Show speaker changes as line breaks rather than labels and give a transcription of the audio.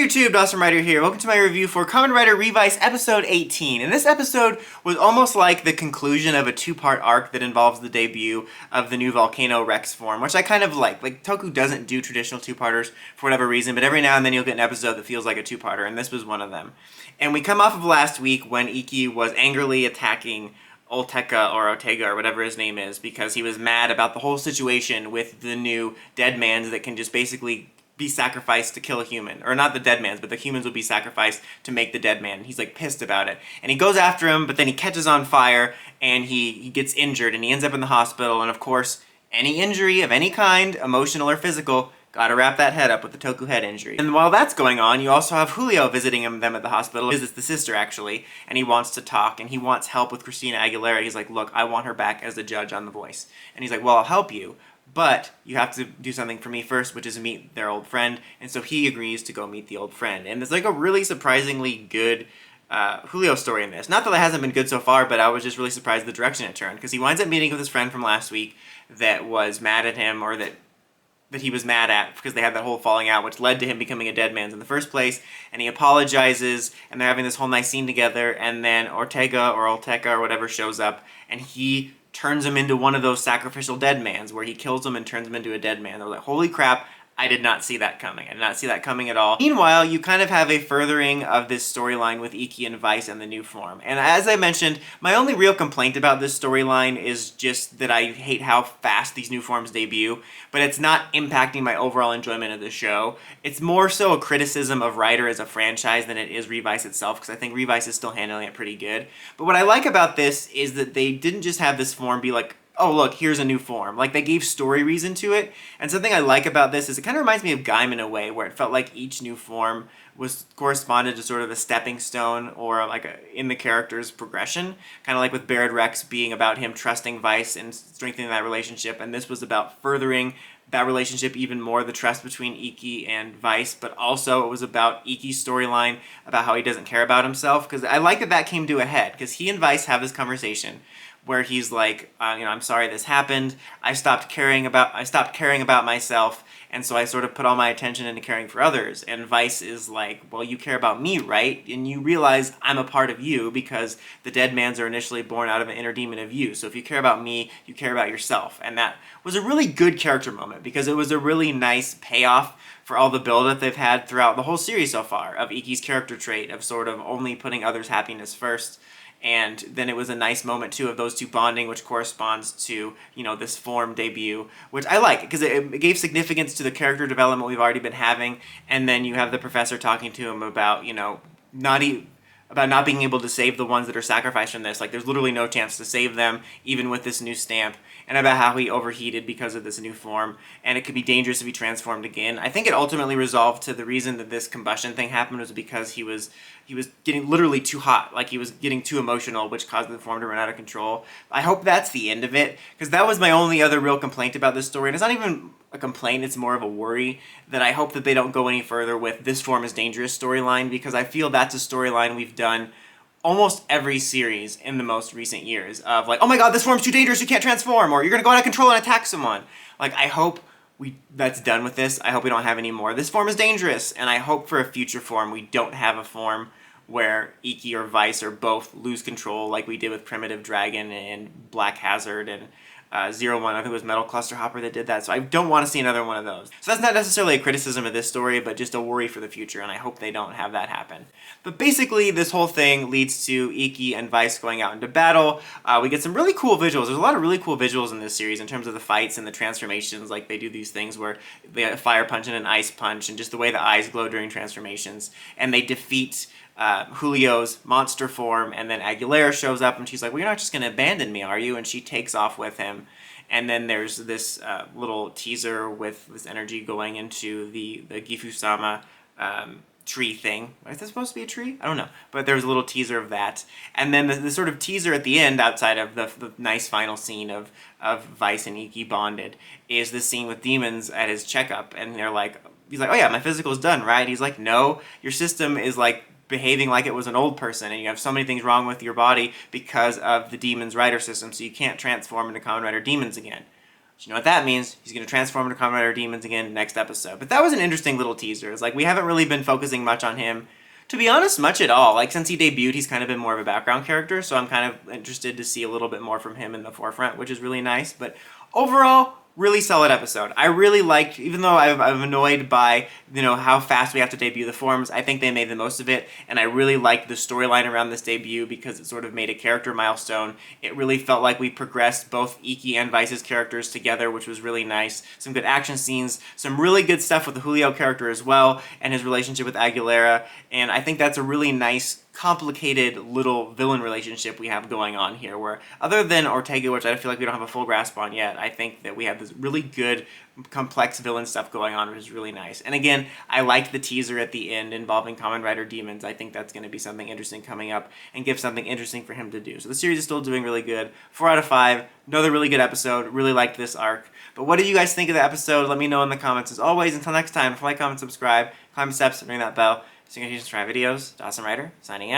YouTube, Kamen RIder here. Welcome to my review for Kamen RIder Revice episode 18. And this episode was almost like the conclusion of a two-part arc that involves the debut of the new Volcano Rex form, which I kind of like. Like, Toku doesn't do traditional two-parters for whatever reason, but every now and then you'll get an episode that feels like a two-parter, and this was one of them. And we come off of last week when Iki was angrily attacking Olteka or Otega or whatever his name is because he was mad about the whole situation with the new dead mans that can just basically be sacrificed to kill a human. Or not the dead mans, but the humans would be sacrificed to make the dead man. He's like pissed about it. And he goes after him, but then he catches on fire and he gets injured and he ends up in the hospital. And of course, any injury of any kind, emotional or physical, gotta wrap that head up with the Toku head injury. And while that's going on, you also have Julio visiting them at the hospital. He visits the sister, actually, and he wants to talk, and he wants help with Christina Aguilera. He's like, look, I want her back as the judge on The Voice. And he's like, well, I'll help you, but you have to do something for me first, which is meet their old friend. And so he agrees to go meet the old friend. And there's like a really surprisingly good Julio story in this. Not that it hasn't been good so far, but I was just really surprised at the direction it turned, because he winds up meeting with his friend from last week that was mad at him, or that he was mad at because they had that whole falling out, which led to him becoming a dead man in the first place. And he apologizes, and they're having this whole nice scene together, and then Ortega or Olteca or whatever shows up, and he turns him into one of those sacrificial dead mans where he kills him and turns him into a dead man. They're like, holy crap, I did not see that coming. I did not see that coming at all. Meanwhile, you kind of have a furthering of this storyline with Iki and Vice and the new form. And as I mentioned, my only real complaint about this storyline is just that I hate how fast these new forms debut, but it's not impacting my overall enjoyment of the show. It's more so a criticism of Rider as a franchise than it is Revice itself, because I think Revice is still handling it pretty good. But what I like about this is that they didn't just have this form be like, oh look, here's a new form. Like, they gave story reason to it, and something I like about this is it kind of reminds me of Gaim in a way, where it felt like each new form was corresponded to sort of a stepping stone or like in the character's progression, kind of like with Barid Rex being about him trusting Vice and strengthening that relationship, and this was about furthering that relationship even more, the trust between Iki and Vice, but also it was about Iki's storyline about how he doesn't care about himself, because I like that that came to a head, because he and Vice have this conversation where he's like, I'm sorry this happened. I stopped caring about myself, and so I sort of put all my attention into caring for others. And Vice is like, well, you care about me, right? And you realize I'm a part of you because the dead mans are initially born out of an inner demon of you. So if you care about me, you care about yourself. And that was a really good character moment, because it was a really nice payoff for all the build-up they've had throughout the whole series so far of Iki's character trait of sort of only putting others' happiness first. And then it was a nice moment, too, of those two bonding, which corresponds to, this form debut, which I like, because it gave significance to the character development we've already been having. And then you have the professor talking to him about, about not being able to save the ones that are sacrificed from this. Like, there's literally no chance to save them, even with this new stamp. And about how he overheated because of this new form, and it could be dangerous if he transformed again. I think it ultimately resolved to the reason that this combustion thing happened was because he was getting literally too hot, like he was getting too emotional, which caused the form to run out of control. I hope that's the end of it, because that was my only other real complaint about this story, and it's not even a complaint, it's more of a worry that I hope that they don't go any further with this form is dangerous storyline, because I feel that's a storyline we've done almost every series in the most recent years of like, oh my god, this form's too dangerous, you can't transform, or you're gonna go out of control and attack someone. Like, I hope that's done with this. I hope we don't have any more. This form is dangerous, and I hope for a future form we don't have a form where Iki or Vice or both lose control like we did with Primitive Dragon and Black Hazard and 01, I think it was Metal Cluster Hopper that did that, so I don't want to see another one of those. So that's not necessarily a criticism of this story, but just a worry for the future, and I hope they don't have that happen. But basically, this whole thing leads to Iki and Vice going out into battle. We get some really cool visuals. There's a lot of really cool visuals in this series in terms of the fights and the transformations. Like, they do these things where they have a fire punch and an ice punch, and just the way the eyes glow during transformations. And they defeat Julio's monster form, and then Aguilera shows up and she's like, well, you're not just going to abandon me, are you? And she takes off with him. And then there's this little teaser with this energy going into the Gifu-sama tree thing. Is this supposed to be a tree? I don't know. But there's a little teaser of that. And then the sort of teaser at the end, outside of the nice final scene of Vice and Iki bonded, is this scene with Demons at his checkup. And he's like, oh yeah, my physical's done, right? He's like, no, your system is like behaving like it was an old person, and you have so many things wrong with your body because of the Demon's Rider system, so you can't transform into Kamen Rider Demons again. You know what that means? He's going to transform into Kamen Rider Demons again next episode. But that was an interesting little teaser. It's like we haven't really been focusing much on him. To be honest, much at all. Like, since he debuted, he's kind of been more of a background character, so I'm kind of interested to see a little bit more from him in the forefront, which is really nice. But overall, really solid episode. I really liked, even though I'm annoyed by, how fast we have to debut the forms, I think they made the most of it, and I really liked the storyline around this debut because it sort of made a character milestone. It really felt like we progressed both Iki and Vice's characters together, which was really nice. Some good action scenes, some really good stuff with the Julio character as well, and his relationship with Aguilera, and I think that's a really nice, complicated little villain relationship we have going on here, where other than Ortega, which I feel like we don't have a full grasp on yet, I think that we have this really good, complex villain stuff going on, which is really nice. And again, I like the teaser at the end involving Kamen Rider Demons. I think that's going to be something interesting coming up and give something interesting for him to do. So the series is still doing really good. 4 out of 5. Another really good episode. Really liked this arc. But what did you guys think of the episode? Let me know in the comments. As always, until next time, like, comment, subscribe, climb the steps, and ring that bell so you can see subscribe videos. Dawson Rider, signing out.